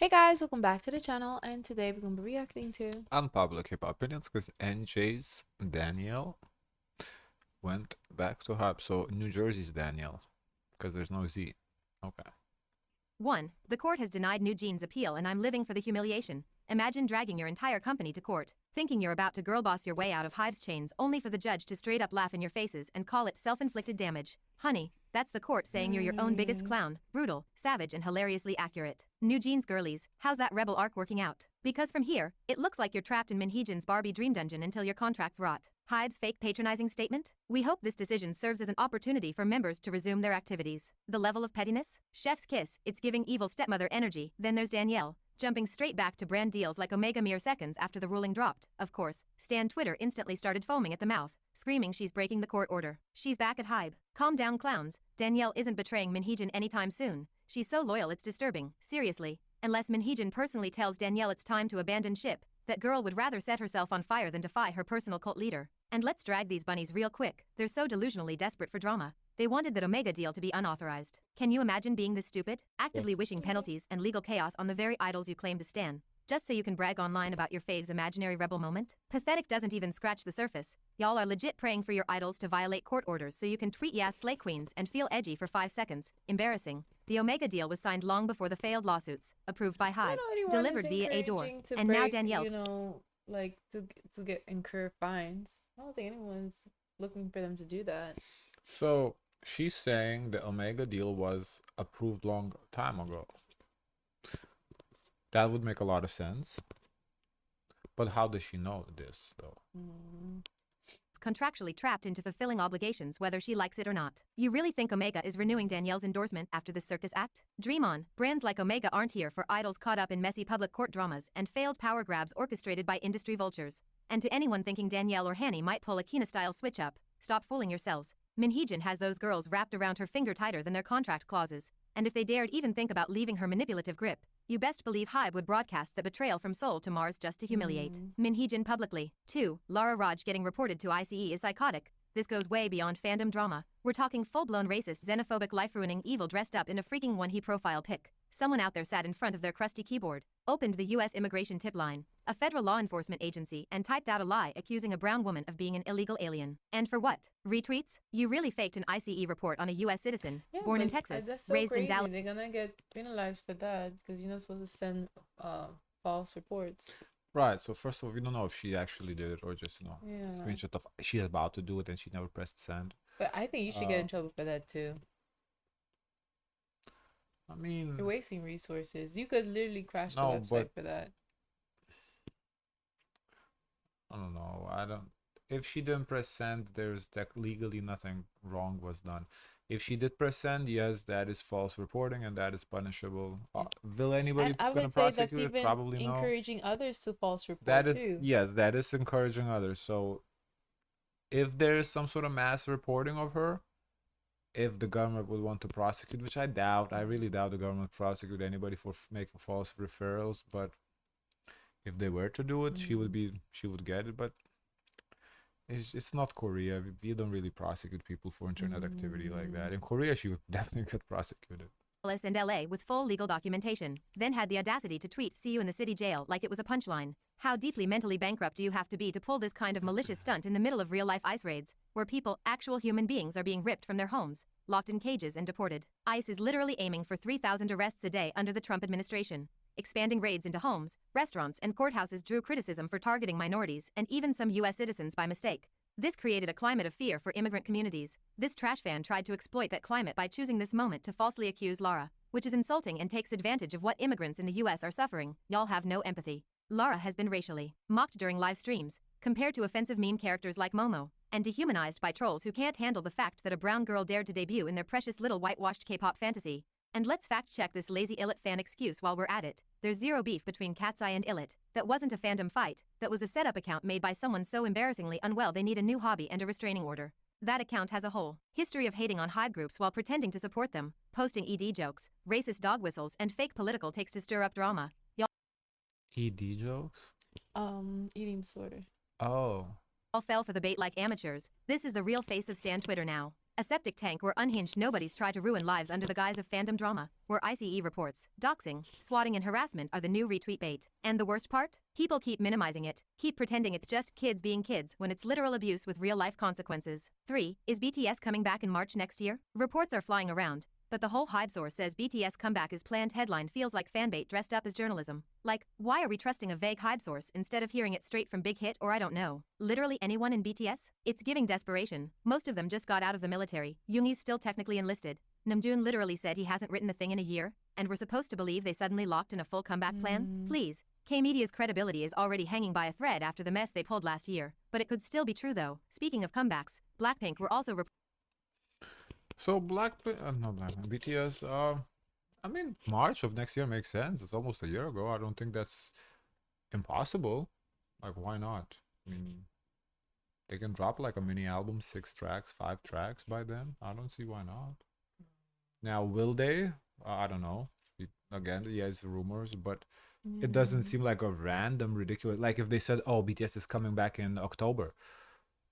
Hey guys, welcome back to the channel, and today we're going to be reacting to Unpopular K-pop opinions because NJ's Danielle went back to HYBE. So New Jersey's Danielle because there's no Z. Okay. 1. The court has denied NewJeans' appeal and I'm living for the humiliation. Imagine dragging your entire company to court, thinking you're about to girl boss your way out of HYBE's chains only for the judge to straight up laugh in your faces and call it self-inflicted damage. Honey, that's the court saying you're your own biggest clown, brutal, savage and hilariously accurate. NewJeans girlies, how's that rebel arc working out? Because from here, it looks like you're trapped in Minheejin's Barbie dream dungeon until your contract's rot. HYBE's fake patronizing statement? We hope this decision serves as an opportunity for members to resume their activities. The level of pettiness? Chef's kiss, it's giving evil stepmother energy. Then there's Danielle, jumping straight back to brand deals like Omega mere seconds after the ruling dropped. Of course, Stan Twitter instantly started foaming at the mouth, screaming she's breaking the court order. She's back at HYBE. Calm down clowns, Danielle isn't betraying Minheejin anytime soon. She's so loyal it's disturbing, seriously. Unless Minheejin personally tells Danielle it's time to abandon ship, that girl would rather set herself on fire than defy her personal cult leader. And let's drag these bunnies real quick, they're so delusionally desperate for drama. They wanted that Omega deal to be unauthorized. Can you imagine being this stupid? Actively wishing penalties and legal chaos on the very idols you claim to stan, just so you can brag online about your fave's imaginary rebel moment? Pathetic doesn't even scratch the surface. Y'all are legit praying for your idols to violate court orders so you can tweet yes slay queens and feel edgy for 5 seconds. Embarrassing. The Omega deal was signed long before the failed lawsuits, approved by HYBE, delivered via a door, and now Danielle's like to get incur fines. I don't think anyone's looking for them to do that. So she's saying the Omega deal was approved long time ago. That would make a lot of sense. But how does she know this though? Contractually trapped into fulfilling obligations whether she likes it or not. You really think Omega is renewing Danielle's endorsement after this circus act? Dream on. Brands like Omega aren't here for idols caught up in messy public court dramas and failed power grabs orchestrated by industry vultures. And to anyone thinking Danielle or Hanny might pull a Kina-style switch up, stop fooling yourselves. Minheejin has those girls wrapped around her finger tighter than their contract clauses, and if they dared even think about leaving her manipulative grip, you best believe HYBE would broadcast the betrayal from Seoul to Mars just to humiliate Minheejin publicly. 2. Lara Raj getting reported to ICE is psychotic. This goes way beyond fandom drama. We're talking full-blown racist, xenophobic, life-ruining evil dressed up in a freaking one-he profile pic. Someone out there sat in front of their crusty keyboard, opened the U.S. immigration tip line, a federal law enforcement agency, and typed out a lie accusing a brown woman of being an illegal alien. And for what? Retweets? You really faked an ICE report on a U.S. citizen, born in Texas, raised in Dallas. They're gonna get penalized for that because you're not supposed to send false reports. Right, so first of all, we don't know if she actually did it or just, Yeah. screenshot of she's about to do it and she never pressed send. But I think you should get in trouble for that too. I mean, You're wasting resources. You could literally crash the No, website but- for that. I don't know. If she didn't press send, there's legally nothing wrong was done. If she did press send, yes, that is false reporting and that is punishable. Will anybody And I gonna would say that's prosecute it? even Probably no. encouraging others to false report That is too. yes, that is encouraging others. So if there is some sort of mass reporting of her, if the government would want to prosecute, which I doubt, I really doubt the government prosecute anybody for making false referrals, but if they were to do it, she would get it. But it's not Korea. We don't really prosecute people for internet activity like that. In Korea, she would definitely get prosecuted. And LA with full legal documentation, then had the audacity to tweet "see you in the city jail" like it was a punchline. How deeply mentally bankrupt do you have to be to pull this kind of malicious stunt in the middle of real-life ICE raids, where people, actual human beings, are being ripped from their homes, locked in cages and deported? ICE is literally aiming for 3,000 arrests a day under the Trump administration. Expanding raids into homes, restaurants and courthouses drew criticism for targeting minorities and even some U.S. citizens by mistake. This created a climate of fear for immigrant communities. This trash fan tried to exploit that climate by choosing this moment to falsely accuse Lara, which is insulting and takes advantage of what immigrants in the U.S. are suffering. Y'all have no empathy. Lara has been racially mocked during live streams, compared to offensive meme characters like Momo, and dehumanized by trolls who can't handle the fact that a brown girl dared to debut in their precious little whitewashed K-pop fantasy. And let's fact-check this lazy Illit fan excuse while we're at it. There's zero beef between Cat's Eye and Illit. That wasn't a fandom fight, that was a setup account made by someone so embarrassingly unwell they need a new hobby and a restraining order. That account has a whole history of hating on HYBE groups while pretending to support them, posting ED jokes, racist dog whistles, and fake political takes to stir up drama. ED jokes? Eating disorder. Oh. All fell for the bait like amateurs. This is the real face of Stan Twitter now. A septic tank where unhinged nobodies try to ruin lives under the guise of fandom drama, where ICE reports, doxing, swatting and harassment are the new retweet bait. And the worst part? People keep minimizing it, keep pretending it's just kids being kids when it's literal abuse with real-life consequences. 3. Is BTS coming back in March next year? Reports are flying around, but the whole HYBE source says BTS comeback is planned. Headline feels like fanbait dressed up as journalism. Like, why are we trusting a vague HYBE source instead of hearing it straight from Big Hit or I don't know? Literally anyone in BTS? It's giving desperation. Most of them just got out of the military. Yoongi's still technically enlisted. Namjoon literally said he hasn't written a thing in a year, and we're supposed to believe they suddenly locked in a full comeback plan? Please. K-Media's credibility is already hanging by a thread after the mess they pulled last year, but it could still be true though. Speaking of comebacks, Blackpink were also So BTS. I mean, March of next year makes sense. It's almost a year ago. I don't think that's impossible. Like, why not? I mean, they can drop like a mini album, 6 tracks, 5 tracks by then. I don't see why not. Now, will they? I don't know. Again, yeah, it's rumors, but it doesn't seem like a random, ridiculous. Like if they said, "Oh, BTS is coming back in October."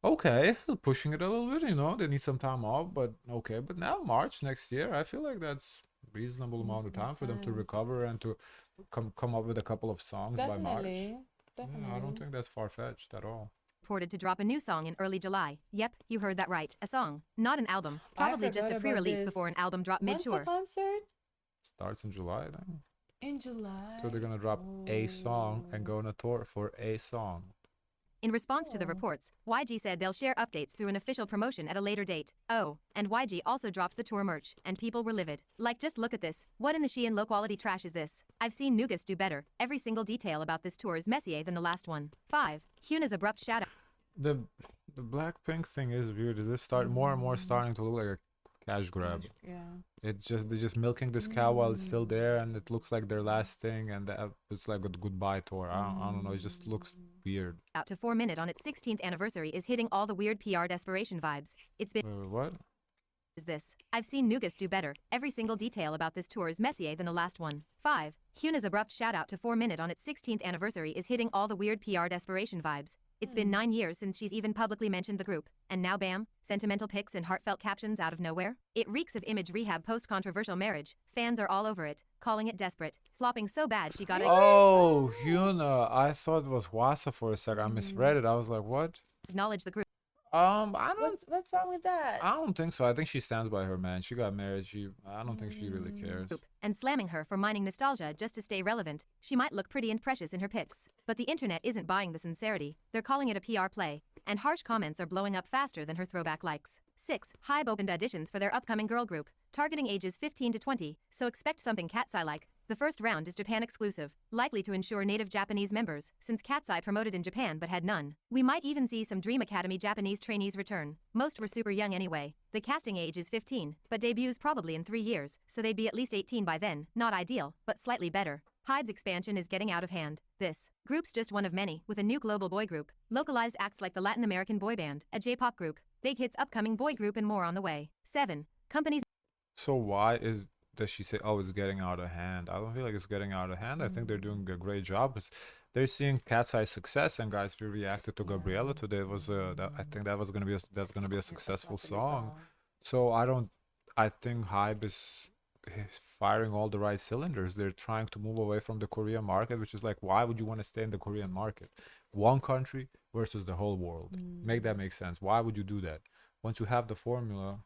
Okay, pushing it a little bit, you know, they need some time off, but okay. But now March next year, I feel like that's reasonable amount of time for them to recover and to come up with a couple of songs by March. Definitely. Yeah, I don't think that's far-fetched at all. reported to drop a new song in early July. Yep, you heard that right, a song, not an album. Probably just a pre-release before an album drop mid-tour. When's the concert? Starts in July then. In July. So they're gonna drop a song and go on a tour for a song. In response to the reports, YG said they'll share updates through an official promotion at a later date. Oh, and YG also dropped the tour merch, and people were livid. Like, just look at this. What in the Shein low-quality trash is this? I've seen NewJeans do better. Every single detail about this tour is messier than the last one. 5. Hyuna's abrupt shout-out. The Blackpink thing is weird. This start more and more starting to look like a cash grab. Yeah. It's just they're just milking this cow while it's still there, and it looks like their last thing, and it's like a goodbye tour. I don't know. It just looks weird. Out to 4 Minute on its 16th anniversary is hitting all the weird PR desperation vibes. It's been What? is this. I've seen NewJeans do better. Every single detail about this tour is messier than the last one. 5. Hyuna's abrupt shout-out to 4 Minute on its 16th anniversary is hitting all the weird PR desperation vibes. It's been 9 years since she's even publicly mentioned the group, and now bam, sentimental pics and heartfelt captions out of nowhere? It reeks of image rehab post-controversial marriage. Fans are all over it, calling it desperate, flopping so bad she got Oh, Hyuna. I thought it was Hwasa for a second. I misread it. I was like, what? acknowledge the group. I don't. What's wrong with that? I don't think so. I think she stands by her man. She got married. I don't think she really cares. And slamming her for mining nostalgia just to stay relevant. She might look pretty and precious in her pics, but the internet isn't buying the sincerity. They're calling it a PR play, and harsh comments are blowing up faster than her throwback likes. 6. HYBE opened auditions for their upcoming girl group, targeting ages 15 to 20, so expect something Cat's-Eye-like. The first round is Japan exclusive, likely to ensure native Japanese members, since Cat's-Eye promoted in Japan but had none. We might even see some Dream Academy Japanese trainees return. Most were super young anyway. The casting age is 15, but debuts probably in 3 years, so they'd be at least 18 by then. Not ideal, but slightly better. HYBE's expansion is getting out of hand. This group's just one of many, with a new global boy group, localized acts like the Latin American boy band, a J-pop group, big hits upcoming boy group and more on the way. 7. Companies. So why does she say, oh, it's getting out of hand? I don't feel like it's getting out of hand. I think they're doing a great job. They're seeing Cat's Eye success, and guys, we reacted to Gabriella today. It was I think that's gonna be a successful song. So I think HYBE is firing all the right cylinders. They're trying to move away from the Korean market, which is like, why would you want to stay in the Korean market? One country versus the whole world. Make that make sense. Why would you do that? Once you have the formula,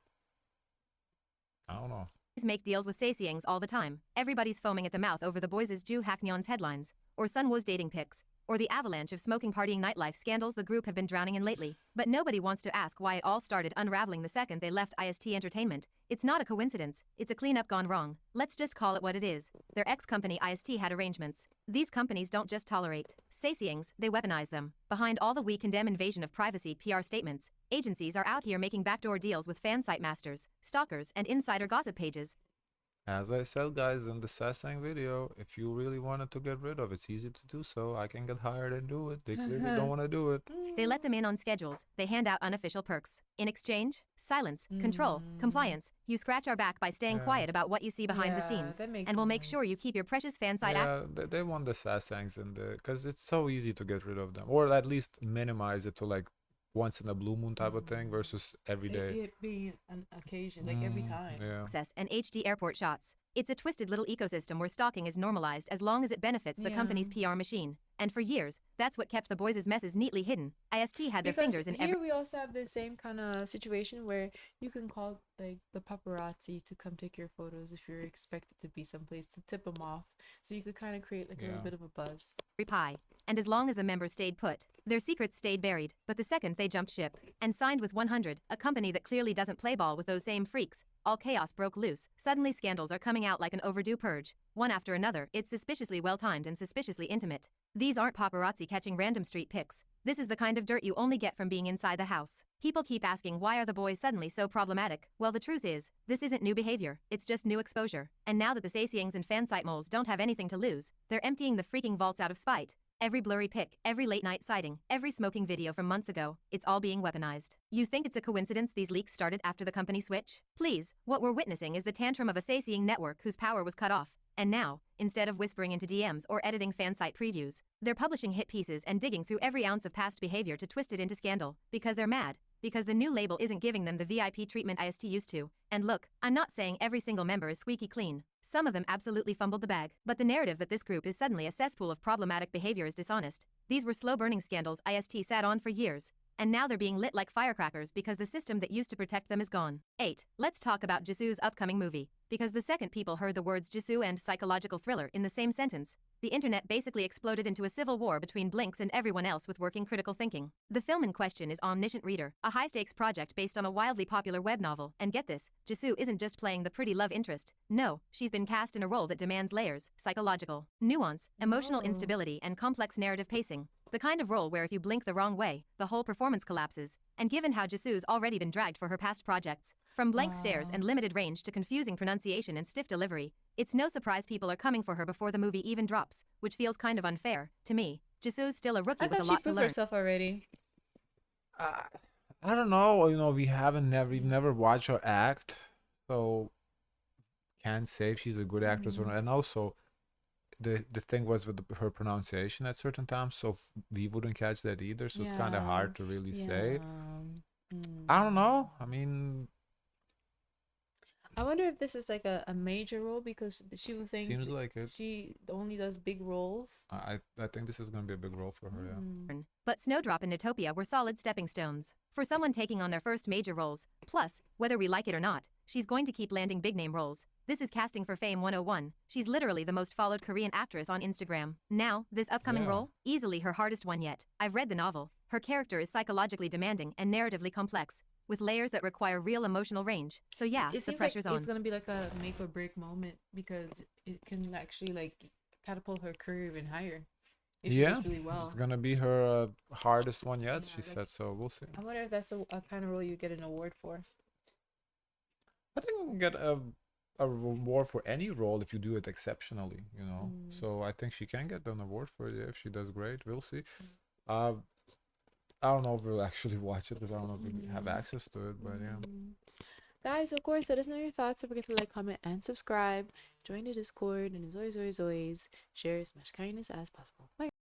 I don't know. Make deals with Saesiangs all the time. Everybody's foaming at the mouth over the boys' Ju Haknyeon's headlines, or Sunwoo's dating pics, or the avalanche of smoking partying nightlife scandals the group have been drowning in lately. But nobody wants to ask why it all started unraveling the second they left IST Entertainment. It's not a coincidence, it's a cleanup gone wrong. Let's just call it what it is. Their ex-company IST had arrangements. These companies don't just tolerate Saesiangs, they weaponize them. Behind all the we condemn invasion of privacy PR statements, agencies are out here making backdoor deals with fan site masters, stalkers, and insider gossip pages. As I said, guys, in the Sasang video, if you really wanted to get rid of it, it's easy to do so. I can get hired and do it. They clearly don't want to do it. They let them in on schedules. They hand out unofficial perks. In exchange, silence, control, compliance. You scratch our back by staying quiet about what you see behind the scenes. And we'll make sure you keep your precious fan site they want the Sasangs in the, because it's so easy to get rid of them, or at least minimize it to like once in a blue moon type of thing versus every day. It being an occasion, like every time. Yeah. Access and HD airport shots. It's a twisted little ecosystem where stalking is normalized as long as it benefits the company's PR machine. And for years, that's what kept the boys' messes neatly hidden. IST had their fingers in here we also have the same kind of situation where you can call like the paparazzi to come take your photos if you're expected to be someplace to tip them off. So you could kind of create like a little bit of a buzz. Pie. And as long as the members stayed put, their secrets stayed buried. But the second they jumped ship and signed with 100, a company that clearly doesn't play ball with those same freaks, all chaos broke loose. Suddenly scandals are coming out like an overdue purge. One after another, it's suspiciously well-timed and suspiciously intimate. These aren't paparazzi catching random street pics. This is the kind of dirt you only get from being inside the house. People keep asking why are the boys suddenly so problematic? Well, the truth is, this isn't new behavior, it's just new exposure. And now that the Saesiangs and fansite moles don't have anything to lose, they're emptying the freaking vaults out of spite. Every blurry pic, every late night sighting, every smoking video from months ago, it's all being weaponized. You think it's a coincidence these leaks started after the company switch? Please, what we're witnessing is the tantrum of a Saesiang network whose power was cut off. And now, instead of whispering into DMs or editing fansite previews, they're publishing hit pieces and digging through every ounce of past behavior to twist it into scandal. Because they're mad. Because the new label isn't giving them the VIP treatment IST used to. And look, I'm not saying every single member is squeaky clean. Some of them absolutely fumbled the bag. But the narrative that this group is suddenly a cesspool of problematic behavior is dishonest. These were slow-burning scandals IST sat on for years. And now they're being lit like firecrackers because the system that used to protect them is gone. 8. Let's talk about Jisoo's upcoming movie. Because the second people heard the words Jisoo and psychological thriller in the same sentence, the internet basically exploded into a civil war between Blinks and everyone else with working critical thinking. The film in question is Omniscient Reader, a high-stakes project based on a wildly popular web novel. And get this, Jisoo isn't just playing the pretty love interest. No, she's been cast in a role that demands layers, psychological nuance, emotional instability, and complex narrative pacing. The kind of role where if you blink the wrong way, the whole performance collapses. And given how Jisoo's already been dragged for her past projects, from blank stares and limited range to confusing pronunciation and stiff delivery, it's no surprise people are coming for her before the movie even drops, which feels kind of unfair. To me, Jisoo's still a rookie with a lot to learn. I thought she proved herself already. I don't know. You know, we've never watched her act, so can't say if she's a good actress or not. And also, the thing was with her pronunciation at certain times, so we wouldn't catch that either. So it's kind of hard to really say. I don't know. I mean, I wonder if this is like a major role because she was saying seems like it. She only does big roles. I think this is gonna be a big role for her. Yeah. But Snowdrop and Utopia were solid stepping stones for someone taking on their first major roles. Plus, whether we like it or not, she's going to keep landing big name roles. This is casting for Fame 101. She's literally the most followed Korean actress on Instagram. Now, this upcoming role, easily her hardest one yet. I've read the novel. Her character is psychologically demanding and narratively complex, with layers that require real emotional range. So yeah, the pressure's on. It's gonna be like a make or break moment because it can actually like catapult her career even higher. If she does really well. It's gonna be her hardest one yet, she said. So we'll see. I wonder if that's a kind of role you get an award for. I think we can get a reward for any role if you do it exceptionally, you know. So I think she can get an award for it if she does great. We'll see. I don't know if we'll actually watch it because I don't know if we have access to it, but yeah. Guys, of course, let us know your thoughts. Don't forget to like, comment, and subscribe. Join the Discord, and as always, share as much kindness as possible. Bye.